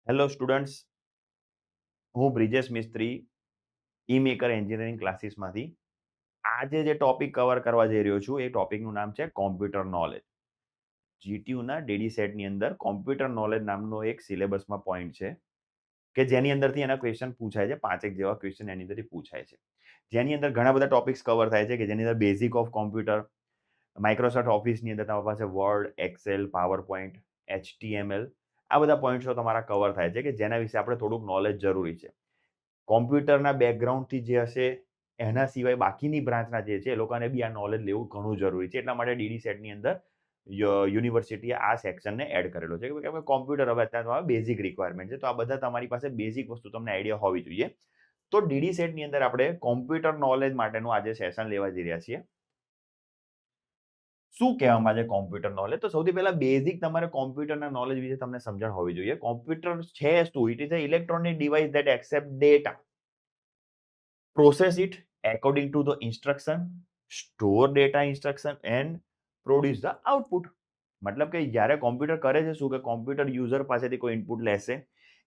Hello students, હું બ્રિજેશ મિસ્ત્રી ઈ maker engineering ક્લાસીસમાંથી આજે જે ટોપિક કવર કરવા જઈ રહ્યો છું એ ટોપિકનું નામ છે કોમ્પ્યુટર નોલેજ. જીટીયુના ડીડી સેટની અંદર કોમ્પ્યુટર નોલેજ નામનો એક સિલેબસમાં પોઈન્ટ છે કે જેની અંદરથી એના ક્વેશ્ચન પૂછાય છે. 5 જેવા ક્વેશ્ચન એની અંદરથી પૂછાય છે, જેની અંદર ઘણા બધા ટોપિક્સ કવર થાય છે કે જેની અંદર બેઝિક ઓફ કોમ્પ્યુટર, માઇક્રોસોફ્ટ ઓફિસની અંદર તમારી પાસે Word, Excel, PowerPoint, HTML આ બધા પોઈન્ટ્સો તમારા કવર થાય છે કે જેના વિશે આપણે થોડુંક નોલેજ જરૂરી છે. કોમ્પ્યુટરના બેકગ્રાઉન્ડથી જે હશે એના સિવાય બાકીની બ્રાન્ચના જે છે એ લોકોને બી આ નોલેજ લેવું ઘણું જરૂરી છે. એટલા માટે ડીડી સેટની અંદર યુનિવર્સિટીએ આ સેક્શનને એડ કરેલો છે કે કોમ્પ્યુટર હવે અત્યારે બેઝિક રિક્વાયરમેન્ટ છે, તો આ બધા તમારી પાસે બેઝિક વસ્તુ તમને આઈડિયા હોવી જોઈએ. તો ડીડી સેટની અંદર આપણે કોમ્પ્યુટર નોલેજ માટેનું આજે સેશન લેવા જઈ રહ્યા છીએ. શું કહેવામાં છે કોમ્પ્યુટર નોલેજ? તો સૌથી પહેલા બેઝિક તમારે કોમ્પ્યુટરના નોલેજ વિશે તમને સમજણ હોવી જોઈએ. કોમ્પ્યુટર છે શું? It is a electronic device that accept data, process it according to the instruction, store data instruction and produce the output. મતલબ કે જ્યારે કોમ્પ્યુટર કરે છે શું કે કોમ્પ્યુટર યુઝર પાસેથી કોઈ ઇનપુટ લેશે,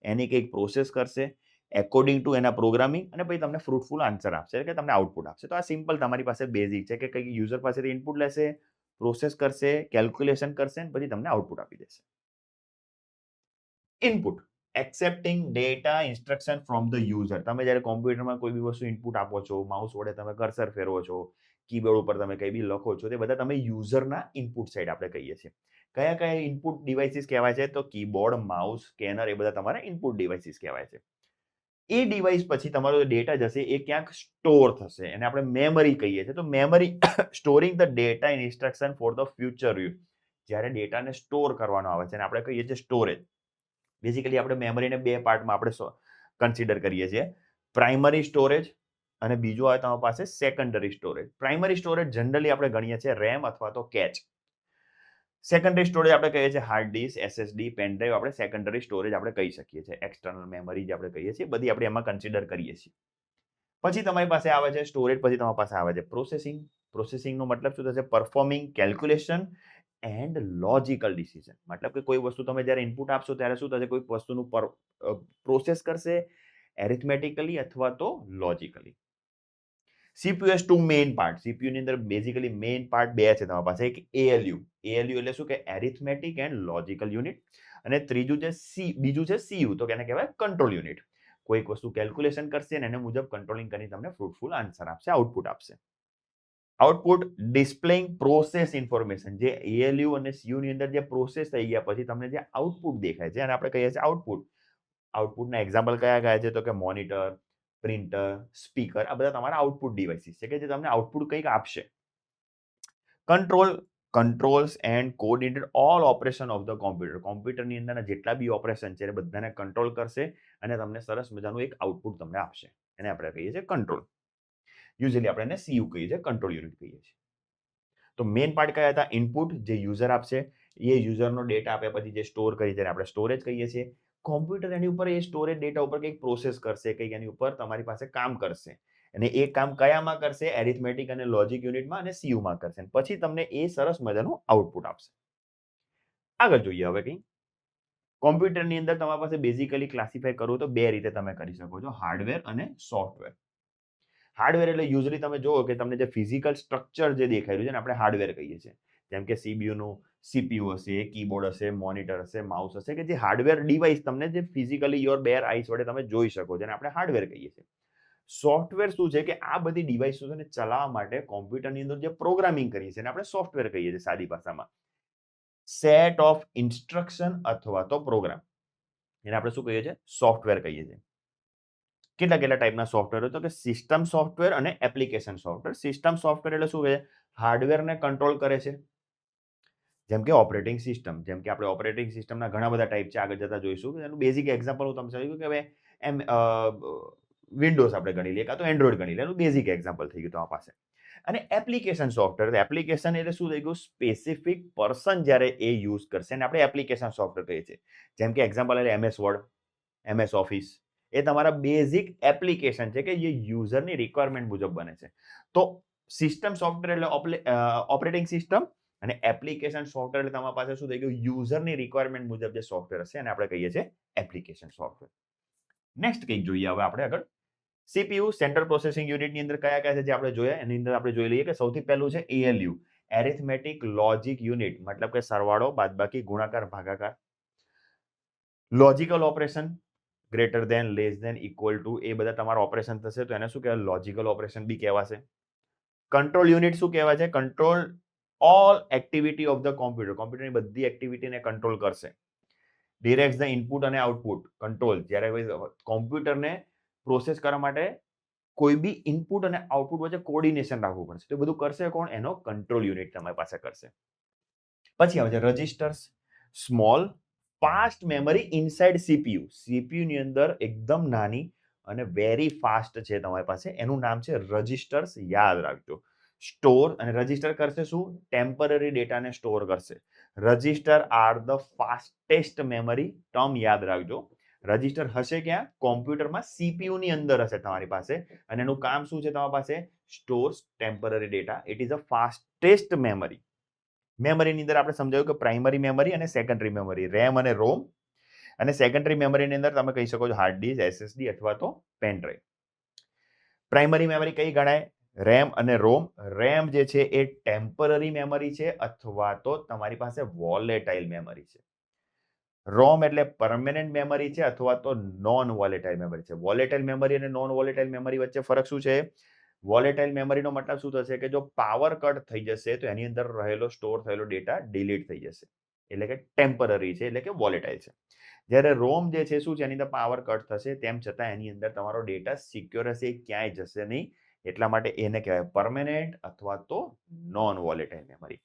એની કંઈક પ્રોસેસ કરશે એકોર્ડિંગ ટુ એના પ્રોગ્રામિંગ અને પછી તમને ફ્રૂટફુલ આન્સર આપશે એટલે કે તમને આઉટપુટ આપશે. તો આ સિમ્પલ તમારી પાસે બેઝિક છે કે કંઈક યુઝર પાસેથી ઇનપુટ લેશે, પ્રોસેસ કરશે, કેલ્ક્યુલેશન કરશે અને પછી તમને આઉટપુટ આપી દેશે. Input accepting data instruction from the user. તમે જ્યારે કોમ્પ્યુટરમાં કોઈ બી વસ્તુ ઇનપુટ આપો છો, માઉસ વડે તમે કર્સર ફેરવો છો, કીબોર્ડ ઉપર તમે કંઈ બી લખો છો, તે બધા તમે યુઝરના ઇનપુટ સાઈડ આપણે કહીએ છીએ. કયા કયા ઇનપુટ ડિવાઇસીસ કહેવાય છે? તો કીબોર્ડ, માઉસ, સ્કેનર એ બધા તમારા ઇનપુટ ડિવાઇસીસ કહેવાય છે. એ ડિવાઇસ પછી તમારો ડેટા જશે એ ક્યાંક સ્ટોર થશે એને આપણે મેમરી કહીએ છીએ. તો memory storing the data in instruction for the future use. જ્યારે ડેટાને સ્ટોર કરવાનો આવે છે અને આપણે કહીએ છીએ સ્ટોરેજ. બેઝિકલી આપણે મેમરીને બે પાર્ટમાં આપણે કન્સિડર કરીએ છીએ, પ્રાઇમરી સ્ટોરેજ અને બીજું આવે તમારી પાસે secondary storage. Primary storage generally આપણે ગણીએ છીએ રેમ અથવા તો કેચ. સેકન્ડરી સ્ટોરેજ આપણે કહીએ છીએ hard disk, SSD, pen drive. આપણે સેકન્ડરી સ્ટોરેજ આપણે કહી શકીએ છીએ. એક્સટર્નલ મેમરી જે આપણે કહીએ છીએ બધી આપણે એમાં કન્સિડર કરીએ છીએ. પછી તમારી પાસે આવે છે સ્ટોરેજ, પછી તમારી પાસે આવે છે પ્રોસેસિંગ. પ્રોસેસિંગનો મતલબ શું થશે? Performing calculation and logical decision. મતલબ કે કોઈ વસ્તુ તમે જ્યારે ઇનપુટ આપશો ત્યારે શું થશે? કોઈ વસ્તુનું પ્રોસેસ કરશે એરિથમેટિકલી અથવા તો logically. CPU has two main parts. CPU ની અંદર બેઝિકલી મેઇન પાર્ટ બે છે તમારી પાસે. એક ALU. ALU એટલે શું કે એરિથમેટિક એન્ડ લોજિકલ યુનિટ. અને ત્રીજું છે બીજું છે CU, તો કેને કહેવાય કંટ્રોલ યુનિટ. કોઈક વસ્તુ કેલ્ક્યુલેશન કરશે અને એને મુજબ કંટ્રોલિંગ કરીને તમને ફ્રૂટફુલ આન્સર આપશે, આઉટપુટ આપશે. Output displaying process information. જે ALU અને CU ની અંદર જે પ્રોસેસ થઈ ગયા પછી તમને જે આઉટપુટ દેખાય છે અને આપણે કહીએ છીએ આઉટપુટ. આઉટપુટના એક્ઝામ્પલ કયા કયા છે? તો કે મોનિટર, પ્રિન્ટર, સ્પીકર. આ બધા તમારા આઉટપુટ ડિવાઇસીસ છે કે જે તમને આઉટપુટ કંઈક આપશે. Control controls and coordinate all operation of the computer. કોમ્પ્યુટરની અંદરના જેટલા બી ઓપરેશન છે એ બધાને કંટ્રોલ કરશે અને તમને સરસ મજાનું એક આઉટપુટ તમને આપશે. એને આપણે કહીએ છીએ કંટ્રોલ. યુઝ્યુઅલી આપણે એને CU કહીએ છીએ, કંટ્રોલ યુનિટ કહીએ છીએ. તો મેઇન પાર્ટ કયા હતા? ઇનપુટ જે યુઝર આપશે, એ યુઝરનો ડેટા આપ્યા પછી જે સ્ટોર કરી જેને આપણે સ્ટોરેજ કહીએ છીએ. કોમ્પ્યુટર એની ઉપર એ સ્ટોરેજ ડેટા ઉપર કંઈક પ્રોસેસ કરશે, કંઈક એની ઉપર તમારી પાસે કામ કરશે અને એ કામ કયામાં કરશે? એરિથમેટિક અને લોજિક યુનિટમાં અને CUમાં કરશે. પછી તમને એ સરસ મજાનું આઉટપુટ આપશે. આગળ જોઈએ હવે કંઈ. કોમ્પ્યુટરની અંદર તમારી પાસે બેઝિકલી ક્લાસિફાય કરવું તો બે રીતે તમે કરી શકો છો, હાર્ડવેર અને સોફ્ટવેર. હાર્ડવેર એટલે યુઝલી તમે જુઓ કે તમને જે ફિઝિકલ સ્ટ્રક્ચર જે દેખાઈ રહ્યું છે ને આપણે હાર્ડવેર કહીએ છીએ. જેમ કે CPU CPU હશે, કીબોર્ડ હશે, મોનિટર હશે, માઉસ હશે, કે જે હાર્ડવેર ડિવાઇસ તમને જે ફિઝિકલી યોર બેર આઈસ વડે તમે જોઈ શકો જેને આપણે હાર્ડવેર કહીએ છીએ. સોફ્ટવેર શું છે કે આ બધી ડિવાઇસોને ચલાવવા માટે કોમ્પ્યુટરની અંદર જે પ્રોગ્રામિંગ કરીએ છીએ એને આપણે સોફ્ટવેર કહીએ છીએ સાદી ભાષામાં. સેટ ઓફ ઇન્સ્ટ્રક્શન અથવા તો પ્રોગ્રામ એને આપણે શું કહીએ છીએ? સોફ્ટવેર કહીએ છીએ. કેટલા કેટલા ટાઈપના સોફ્ટવેર હોય? તો કે સિસ્ટમ સોફ્ટવેર અને એપ્લિકેશન સોફ્ટવેર. સિસ્ટમ સોફ્ટવેર એટલે શું છે? હાર્ડવેરને કંટ્રોલ કરે છે. જેમ કે ઓપરેટિંગ સિસ્ટમ. જેમ કે આપણે ઓપરેટિંગ સિસ્ટમના ઘણા બધા ટાઈપ છે, આગળ જતા જોઈશું. એનું બેઝિક એક્ઝામ્પલ હું તમને સમજાવું કે હવે એમ વિન્ડોઝ આપણે ગણી લઈએ કાં તો એન્ડ્રોઈડ ગણી લઈએ. એનું બેઝિક એક્ઝામ્પલ થઈ ગયું તમારી પાસે. અને એપ્લિકેશન સોફ્ટવેર. એપ્લિકેશન એટલે શું થઈ ગયું? સ્પેસિફિક પર્સન જ્યારે એ યુઝ કરશે અને આપણે એપ્લિકેશન સોફ્ટવેર કહીએ છીએ. જેમ કે એક્ઝામ્પલ એટલે MS વર્ડ, MS ઓફિસ. એ તમારા બેઝિક એપ્લિકેશન છે કે જે યુઝરની રિક્વાયરમેન્ટ મુજબ બને છે. તો સિસ્ટમ સોફ્ટવેર એટલે ઓપરેટિંગ સિસ્ટમ અને એપ્લિકેશન સોફ્ટવેર એટલે તમારી પાસે શું થઈ ગયું, યુઝરની રિક્વાયરમેન્ટ મુજબ જે સોફ્ટવેર હશે અને આપણે કહીએ છીએ એપ્લિકેશન સોફ્ટવેર. નેક્સ્ટ કંઈક જોઈએ હવે આપણે આગળ. સીપીયુ સેન્ટ્રલ પ્રોસેસિંગ યુનિટની અંદર કયા કયા છે જે આપણે જોયા, એની અંદર આપણે જોઈ લઈએ કે સૌથી પહેલું છે ALU, એરિથમેટિક લોજિક યુનિટ, મતલબ કે સરવાળો, બાદબાકી, ગુણાકાર, ભાગાકાર. Logical operation, greater than, less than, equal to, એ બધા તમારા ઓપરેશન થશે તો એને શું કહેવાય, લોજિકલ ઓપરેશન બી કહેવાશે. કંટ્રોલ યુનિટ શું કહેવાય છે, control all activity of the computer, કોમ્પ્યુટરની બધી એક્ટિવિટીને કંટ્રોલ કરશે. ડિરેક્ટ ધ ઇનપુટ અને આઉટપુટ, કંટ્રોલ, જ્યારે કોમ્પ્યુટરને પ્રોસેસ કરવા માટે કોઈ બી ઇનપુટ અને આઉટપુટ વચ્ચે કોર્ડિનેશન રાખવું પડશે, તો બધું કરશે કોણ, એનો કંટ્રોલ યુનિટ તમારી પાસે કરશે. પછી આવે છે registers, small fast memory inside CPU, CPU ની અંદર એકદમ નાની અને વેરી ફાસ્ટ છે તમારી પાસે, એનું નામ છે રજિસ્ટર્સ, યાદ રાખજો. સ્ટોર, અને રજિસ્ટર કરશે શું, ટેમ્પરરી ડેટાને સ્ટોર કરશે. Register are the fastest memory, term યાદ રાખજો. રજિસ્ટર હશે ક્યાં, કોમ્પ્યુટરમાં સીપીયુ ની અંદર હશે તમારી પાસે, અને એનું કામ શું છે તમારી પાસે, stores temporary data. It is a fastest memory. મેમરીની અંદર આપણે સમજાયું કે પ્રાઇમરી મેમરી અને સેકન્ડરી મેમરી, રેમ અને રોમ. અને સેકન્ડરી મેમરીની અંદર તમે કહી શકો છો હાર્ડ ડિસ્ક, SSD અથવા તો પેન ડ્રાઈવ. પ્રાઇમરી મેમરી કઈ ગણાય, રેમ અને રોમ. રેમ જે છે એ ટેમ્પરરી મેમરી છે અથવા તો તમારી પાસે વોલેટાઇલ મેમરી છે. રોમ એટલે પરમેનન્ટ મેમરી છે અથવા તો નોન વોલેટાઇલ મેમરી છે. વોલેટાઇલ મેમરી અને નોન વોલેટાઇલ મેમરી વચ્ચે ફરક શું છે, વોલેટાઇલ મેમરીનો મતલબ શું થશે કે જો પાવર કટ થઈ જશે તો એની અંદર રહેલો સ્ટોર થયેલો ડેટા ડિલીટ થઈ જશે, એટલે કે ટેમ્પરરી છે, એટલે કે વોલેટાઇલ છે. જ્યારે રોમ જે છે શું છે, એની અંદર પાવર કટ થશે તેમ છતાં એની અંદર તમારો ડેટા સિક્યોર હશે, ક્યાંય જશે નહીં, એટલા માટે એને કહેવાય પરમેનન્ટ અથવા તો નોન વોલેટાઇલ મેમરી.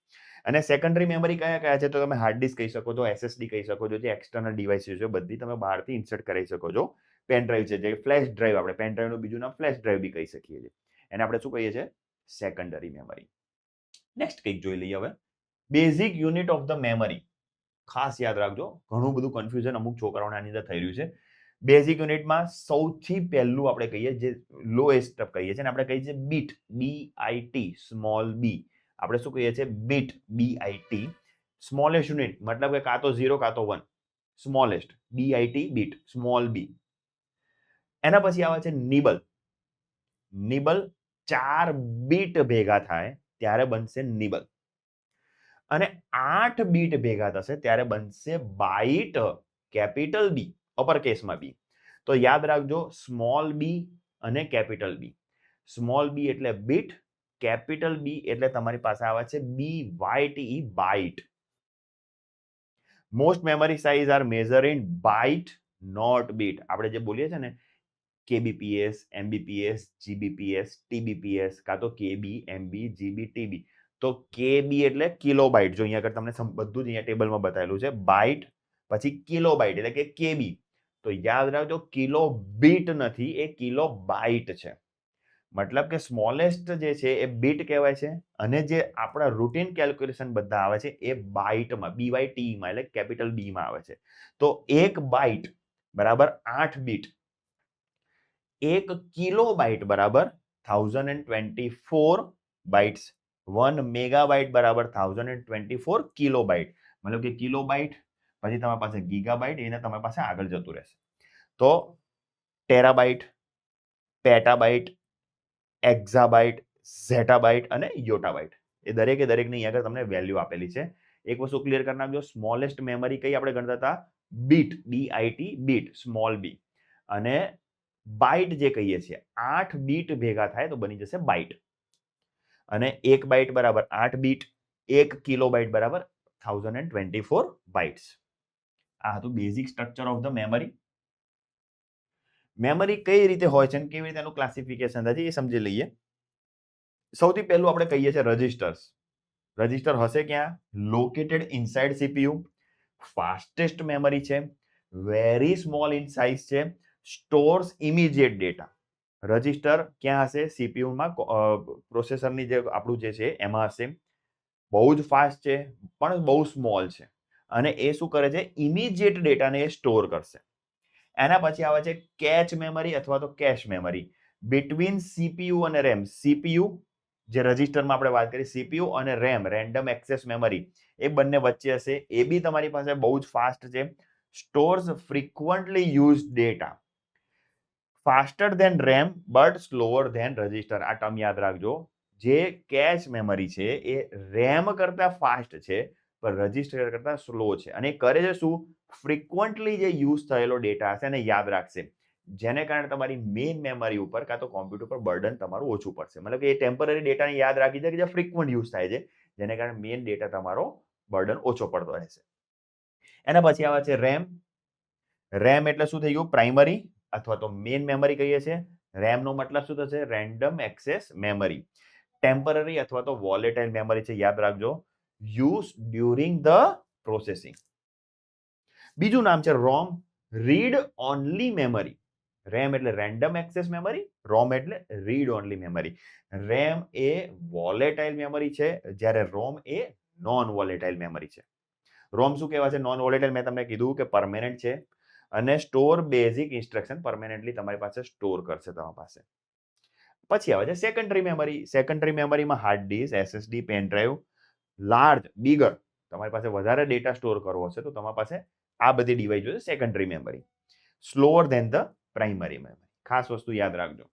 અને સેકન્ડરી મેમરી કયા કયા છે, તો તમે હાર્ડ ડિસ્ક કહી શકો છો, SSD કહી શકો છો, જે એક્સટર્નલ ડિવાઇસીસ છે બધી તમે બહારથી ઇન્સર્ટ કરી શકો છો. પેન ડ્રાઈવ છે, જે ફ્લેશ ડ્રાઈવ, આપણે પેન ડ્રાઈવનું બીજું નામ ફ્લેશ ડ્રાઈવ બી કહી શકીએ છીએ, એને આપણે શું કહીએ છીએ, સેકન્ડરી મેમરી. નેક્સ્ટ કંઈક જોઈ લઈએ હવે, basic unit of the memory. ખાસ યાદ રાખજો, ઘણું બધું કન્ફ્યુઝન અમુક છોકરાઓને આની અંદર થઈ રહ્યું છે. બેઝિક યુનિટમાં સૌથી પહેલું આપણે કહીએ જે લોએસ્ટ કહીએ છીએ, આપણે કહીએ છીએ બીટ, BIT, સ્મોલ બી. આપણે શું કહીએ છીએ, બીટ, BIT. સ્મોલેસ્ટ યુનિટ મતલબ કે કાં તો 0 કાં તો 1, smallest, BIT, bit, small b. એના પછી આવે છે નિબલ. નિબલ 4 બીટ ભેગા થાય ત્યારે બનશે નિબલ, અને 8 બીટ ભેગા થશે ત્યારે બનશે બાઇટ, કેપિટલ બી, અપર કેસમાં બી. તો યાદ રાખજો, સ્મોલ બી અને કેપિટલ બી. સ્મોલ બી એટલે બીટ, કેપિટલ બી એટલે તમારી પાસે આવે છે BYTE, byte. Most memory size are measure in byte, not bit. આપણે જે બોલીએ છીએ ને KBPS, MBPS, GBPS, TBPS, કાં તો KB, MB, GB, TB. તો KB એટલે કિલોબાઇટ, જો અહીંયા આગળ તમને બધું જ અહીંયા ટેબલમાં બતાવેલું છે, બાઇટ પછી કિલોબાઇટ એટલે કે KB. તો યાદ રાખજો, કિલો બીટ નથી, એ કિલો બાઇટ છે. મતલબ કે સ્મોલેસ્ટ જે છે એ બીટ કહેવાય છે, અને જે આપણા રૂટીન કેલ્ક્યુલેશન બધા આવે છે એ બાઇટમાં, BYT માં એટલે કેપિટલ B માં આવે છે. તો 1 બાઇટ બરાબર 8 બીટ, 1 કિલોબાઇટ બરાબર 1024 બાઇટ્સ, 1 મેગાબાઇટ બરાબર 1024 કિલોબાઇટ. મતલબ કે કિલોબાઇટ પછી તમારી પાસે ગીગાબાઇટ, એને તમારી પાસે આગળ જતું રહેશે. તો ટેરાબાઇટ, પેટાબાઇટ, એક્ઝાબાઇટ, ઝેટાબાઇટ અને યોટાબાઇટ, એ દરેકે દરેકની અહીંયા આગળ તમને વેલ્યુ આપેલી છે. એક વસ્તુ ક્લિયર કરી નાખજો, સ્મોલેસ્ટ મેમરી કઈ આપણે ગણતા હતા, bit, BIT, bit, small b. અને બાઇટ જે કહીએ છીએ 8 બીટ ભેગા થાય તો બની જશે બાઇટ. અને 1 બાઇટ બરાબર 8 બીટ, 1 કિલોબાઇટ બરાબર 1024 બાઇટ્સ. આ હતું basic structure of the memory. Memory કઈ રીતે હોય છે અને કેવી રીતે એનું ક્લાસિફિકેશન થાય છે એ સમજી લઈએ. સૌથી પહેલું આપણે કહીએ છીએ રજિસ્ટર્સ. રજિસ્ટર હશે ક્યાં, located inside CPU, fastest memory છે, વેરી સ્મોલ ઇન સાઇઝ છે, સ્ટોર્સ ઇમિડિયેટ ડેટા. રજિસ્ટર ક્યાં હશે, CPU માં, પ્રોસેસરની જે આપણું જે છે એમાં હશે. બહુ જ ફાસ્ટ છે પણ બહુ સ્મોલ છે, અને એ શું કરે છે, ઇમિડિયેટ ડેટાને એ સ્ટોર કરશે. એના પછી આવે છે કેચ મેમરી અથવા તો કેશ મેમરી, બિટવીન CPU અને RAM. CPU જે રજિસ્ટરમાં આપણે વાત કરી સીપીયુ અને રેમ રેન્ડમ એક્સેસ મેમરી એ બંને વચ્ચે હશે. એ બી તમારી પાસે બહુ જ ફાસ્ટ છે. Stores frequently use data faster than RAM but slower than register. આ ટર્મ યાદ રાખજો. જે કેશ મેમરી છે એ રેમ કરતા ફાસ્ટ છે પણ રજિસ્ટર કરતા સ્લો છે. અને કરે છે શું? ફ્રીક્વન્ટલી જે યુઝ થયેલો ડેટા હશે એને યાદ રાખશે, જેને કારણે તમારી મેઇન મેમરી ઉપર કાં તો કોમ્પ્યુટર પર બર્ડન તમારું ઓછું પડશે. મતલબ કે એ ટેમ્પરરી ડેટાને યાદ રાખી છે કે જે ફ્રીક્વન્ટ યુઝ થાય છે, જેને કારણે મેઇન ડેટા તમારો બર્ડન ઓછો પડતો રહેશે. એના પછી આવે છે રેમ. રેમ એટલે શું થઈ ગયું? પ્રાઇમરી અથવા તો મેઇન મેમરી કહીએ છીએ. રેમ નો મતલબ શું થશે? Random access memory. ટેમ્પરરી અથવા તો વોલેટાઇલ મેમરી છે, યાદ રાખજો. Use during the processing. બીજું નામ છે રોમ, રીડ ઓનલી મેમરી. રેમ એટલે રેન્ડમ એક્સેસ મેમરી, રોમ એટલે રીડ ઓનલી મેમરી. રેમ એ વોલેટાઇલ મેમરી છે, જ્યારે રોમ એ નોન વોલેટાઇલ મેમરી છે. રોમ શું કહેવાય છે? Non volatile. મેં તમને કીધું કે પરમેનન્ટ છે અને સ્ટોર બેઝિક ઇન્સ્ટ્રક્શન પરમેનન્ટલી તમારી પાસે સ્ટોર કરશે તમારી પાસે. પછી આવે છે સેકન્ડરી મેમરી. સેકન્ડરી મેમરીમાં hard disk, SSD, pen drive, large, bigger, તમારી પાસે વધારે ડેટા સ્ટોર કરવો હશે તો તમારી પાસે આ બધી ડિવાઇસ જોશે secondary memory. Slower than the primary memory. ખાસ વસ્તુ યાદ રાખજો.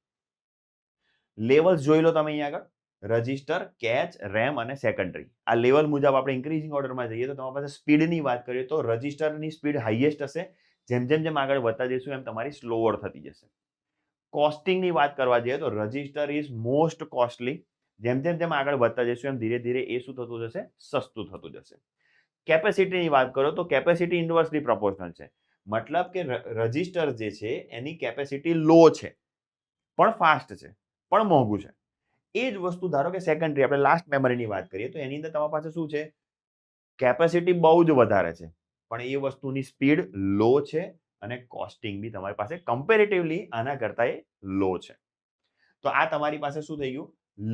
લેવલ્સ જોઈ લો તમે અહીંયા આગળ. રજિસ્ટર, કેચ, રેમ અને સેકન્ડરી. આ લેવલ મુજબ આપણે ઇન્ક્રીઝિંગ ઓર્ડરમાં જઈએ તો તમારી પાસે સ્પીડની વાત કરીએ તો રજિસ્ટરની સ્પીડ હાઈએસ્ટ હશે. જેમ જેમ જેમ આગળ વધતા જઈશું એમ તમારી સ્લોઅર થતી જશે. કોસ્ટિંગની વાત કરવા જઈએ તો રજિસ્ટર ઇઝ મોસ્ટ કોસ્ટલી. જેમ જેમ જેમ આગળ વધતા જઈશું એમ ધીરે ધીરે એ શું થતું જશે? સસ્તું થતું જશે. કેપેસિટીની વાત કરો તો કેપેસિટી ઇન્વર્સલી પ્રોપોર્શનલ છે. મતલબ કે રજિસ્ટર જે છે એની કેપેસિટી લો છે પણ ફાસ્ટ છે પણ મોંઘું છે. એ જ વસ્તુ ધારો કે સેકન્ડરી, આપણે લાસ્ટ મેમરીની વાત કરીએ તો એની અંદર તમારી પાસે શું છે? કેપેસિટી બહુ જ વધારે છે પણ એ વસ્તુની સ્પીડ લો છે અને કોસ્ટિંગ બી તમારી પાસે કમ્પેરેટિવલી આના કરતા એ લો છે. તો આ તમારી પાસે શું થઈ ગયું?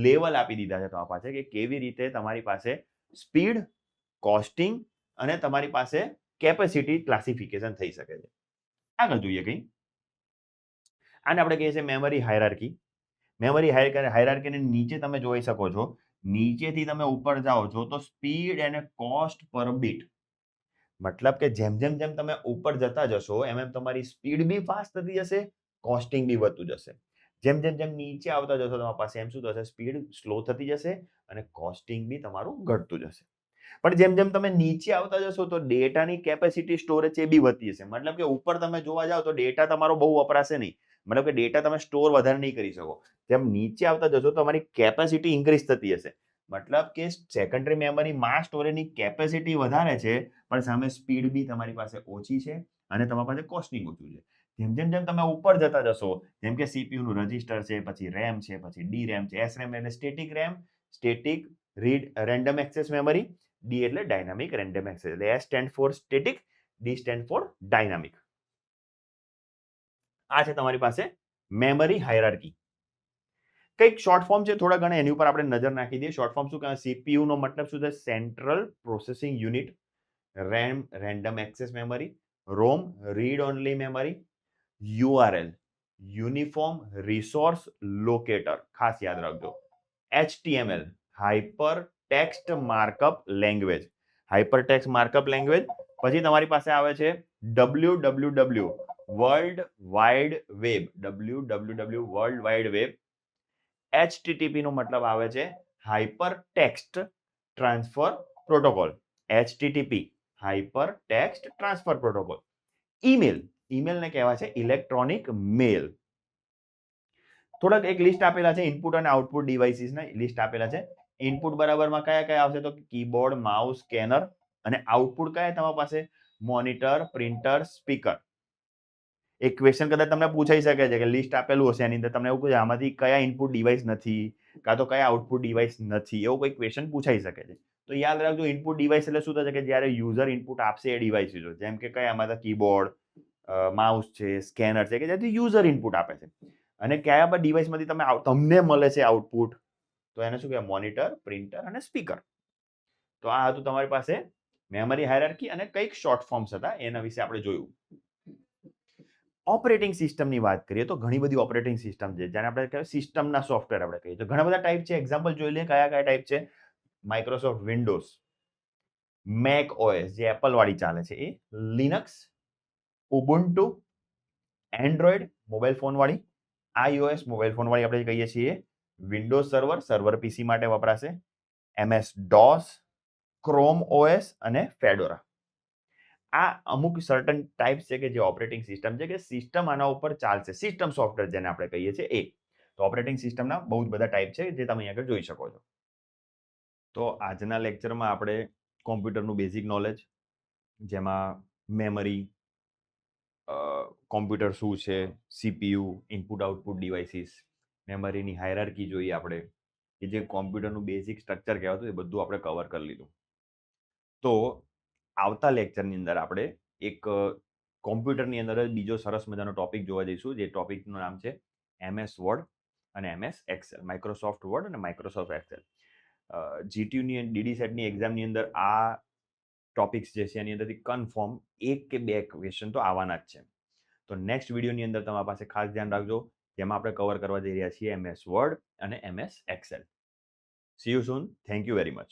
લેવલ આપી દીધા છે તમારી પાસે કે કેવી રીતે તમારી પાસે સ્પીડ, કોસ્ટિંગ અને તમારી પાસે કેપેસિટી ક્લાસિફિકેશન થઈ શકે છે. આગળ જોઈએ કંઈ. આને આપણે કહીએ છીએ મેમરી હાયરાર્કી. મેમરી હાયરાર્કીની નીચે તમે જોઈ શકો છો. નીચેથી તમે ઉપર જાઓ છો તો સ્પીડ અને કોસ્ટ પર બીટ. મતલબ કે જેમ જેમ જેમ તમે ઉપર જતા જશો એમ એમ તમારી સ્પીડ બી ફાસ્ટ થતી જશે, કોસ્ટિંગ બી વધતું જશે. જેમ જેમ જેમ નીચે આવતા જશો તમારી પાસે એમ શું થશે? સ્પીડ સ્લો થતી જશે અને કોસ્ટિંગ બી તમારું ઘટતું જશે. પણ જેમ જેમ તમે નીચે આવતા જશો તો ડેટાની કેપેસિટી સ્ટોરેજ એ બી વધતી જશે. મતલબ કે ઉપર તમે જોવા જાઓ તો ડેટા તમારો બહુ વપરાશે નહીં. મતલબ કે ડેટા તમે સ્ટોર વધારે નહીં કરી શકો. જેમ નીચે આવતા જશો તો તમારી કેપેસિટી ઇન્ક્રીઝ થતી હશે. મતલબ કે સેકન્ડરી મેમરીમાં સ્ટોરેજની કેપેસિટી વધારે છે પણ સામે સ્પીડ બી તમારી પાસે ઓછી છે અને તમારી પાસે કોસ્ટિંગ ઓછું છે. જેમ જેમ જેમ તમે ઉપર જતા જશો, જેમ કે સીપીયુ નું રજિસ્ટર છે, પછી રેમ છે, પછી ડી રેમ છે. એસ રેમ એટલે static RAM, static read random access memory. D એટલે ડાયનામિક રેન્ડમ એક્સેસ. એટલે S stand four static, D stand four dynamic. આ છે તમારી પાસે મેમરી હાયરાર્કી. કંઈક શોર્ટ ફોર્મ છે, થોડા ઘણા એની ઉપર આપણે નજર નાખી દઈએ. શોર્ટ ફોર્મ શું કહેવાય? સીપીયુ નો મતલબ શું છે? Central processing unit. RAM random access memory. ROM read only memory. URL uniform resource locator. ખાસ યાદ રાખજો. HTML hypertext markup language. Hypertext markup language. પછી તમારી પાસે આવે છે WWW world wide web. WWW world wide web. HTTP નો મતલબ આવે છે hypertext transfer protocol. HTTP hypertext transfer protocol. Email, ઈમેલને કહેવાય છે ઇલેક્ટ્રોનિક મેલ. થોડાક એક લિસ્ટ આપેલા છે ઇનપુટ અને આઉટપુટ ડિવાઇસીસના લિસ્ટ આપેલા છે. ઇનપુટ બરાબરમાં કયા કયા આવશે તો કીબોર્ડ, માઉસ, સ્કેનર. અને આઉટપુટ કયા તમારી પાસે? Monitor, printer, speaker. એક ક્વેશ્ચન કદાચ તમને પૂછાઈ શકે છે કે લિસ્ટ આપેલું હશે એની અંદર તમને એવું કહે આમાંથી કયા ઇનપુટ ડિવાઇસ નથી કાં તો કયા આઉટપુટ ડિવાઇસ નથી, એવો કોઈ ક્વેશ્ચન પૂછાઈ શકે છે. તો યાદ રાખજો ઇનપુટ ડિવાઇસ એટલે શું થશે કે જ્યારે યુઝર ઇનપુટ આપશે એ ડિવાઇસીસ, જેમ કે કયામાં તો કીબોર્ડ, માઉસ છે, સ્કેનર છે, કે જેથી યુઝર ઇનપુટ આપે છે. અને કયા પણ ડિવાઇસમાંથી તમને મળે છે આઉટપુટ, તો એને શું કહેવાય? મોનિટર, પ્રિન્ટર અને સ્પીકર. તો આ હતું તમારી પાસે મેમરી હાયરાર્કી અને કંઈક શોર્ટ ફોર્મ્સ હતા એના વિશે આપણે જોયું. ઓપરેટિંગ સિસ્ટમની વાત કરીએ તો ઘણી બધી ઓપરેટિંગ સિસ્ટમ છે જેને આપણે કહેવાય સિસ્ટમના સોફ્ટવેર આપણે કહીએ તો ઘણા બધા ટાઈપ છે. એક્ઝામ્પલ જોઈ લઈએ કયા કયા ટાઈપ છે. માઇક્રોસોફ્ટ વિન્ડોઝ, મેક ઓએસ જે એપલ વાળી ચાલે છે એ, Linux, Ubuntu, Android mobile phone વાળી, iOS મોબાઈલ ફોન વાળી આપણે કહીએ છીએ, વિન્ડોઝ સર્વર પીસી માટે વપરાશે, MS DOS, ક્રોમ OS અને ફેડોરા. આ અમુક સર્ટન ટાઈપ્સ છે કે જે ઓપરેટિંગ સિસ્ટમ છે કે સિસ્ટમ આના ઉપર ચાલશે. સિસ્ટમ સોફ્ટવેર જેને આપણે કહીએ છીએ એ. તો ઓપરેટિંગ સિસ્ટમના બહુ જ બધા ટાઈપ છે જે તમે અહીંયા આગળ જોઈ શકો છો. તો આજના લેક્ચરમાં આપણે કોમ્પ્યુટરનું બેઝિક નોલેજ, જેમાં મેમરી, કોમ્પ્યુટર શું છે, CPU, ઇનપુટ આઉટપુટ ડિવાઇસીસ, મેમરીની હાયરાર્કી જોઈએ આપણે, કે જે કોમ્પ્યુટરનું બેઝિક સ્ટ્રક્ચર કહેવાતું એ બધું આપણે કવર કરી લીધું. તો આવતા લેક્ચરની અંદર આપણે એક કોમ્પ્યુટરની અંદર જ બીજો સરસ મજાનો ટોપિક જોવા જઈશું, જે ટોપિકનું નામ છે MS વર્ડ અને MS એક્સેલ, માઇક્રોસોફ્ટ વર્ડ અને માઇક્રોસોફ્ટ એક્સેલ. જીટીયુની ડીડી સેટની એક્ઝામની અંદર આ ટોપિક્સ જે છે એની અંદરથી કન્ફર્મ 1 કે 2 ક્વેશ્ચન તો આવવાના જ છે. તો નેક્સ્ટ વિડીયોની અંદર તમારા પાસે ખાસ ધ્યાન રાખજો, જેમાં આપણે કવર કરવા જઈ રહ્યા છીએ MS વર્ડ અને MS Excel. See you soon. Thank you very much.